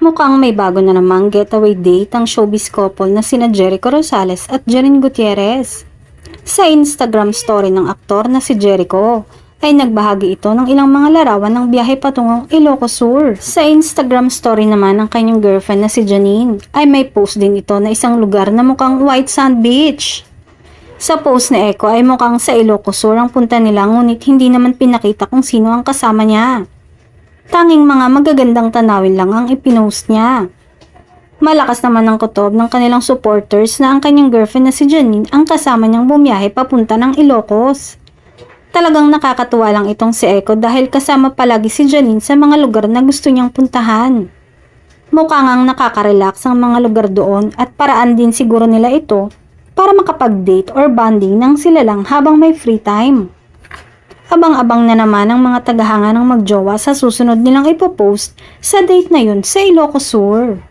Mukhang may bago na namang getaway date ang showbiz couple na sina Jericho Rosales at Janine Gutierrez. Sa Instagram story ng aktor na si Jericho, ay nagbahagi ito ng ilang mga larawan ng biyahe patungong Ilocos Sur. Sa Instagram story naman ng kanyang girlfriend na si Janine, ay may post din ito na isang lugar na mukhang White Sand Beach. Sa post na Echo ay mukhang sa Ilocos Sur ang punta nila, ngunit hindi naman pinakita kung sino ang kasama niya. Tanging mga magagandang tanawin lang ang ipinost niya. Malakas naman ang kutob ng kanilang supporters na ang kanyang girlfriend na si Janine ang kasama niyang bumiyahe papunta ng Ilocos. Talagang nakakatuwa lang itong si Echo dahil kasama palagi si Janine sa mga lugar na gusto niyang puntahan. Mukha ngang nakaka-relax ang mga lugar doon at paraan din siguro nila ito para makapag-date or bonding nang sila lang habang may free time. Abang-abang na naman ang mga tagahanga ng magjowa sa susunod nilang ipopost sa date na yun sa Ilocos Sur.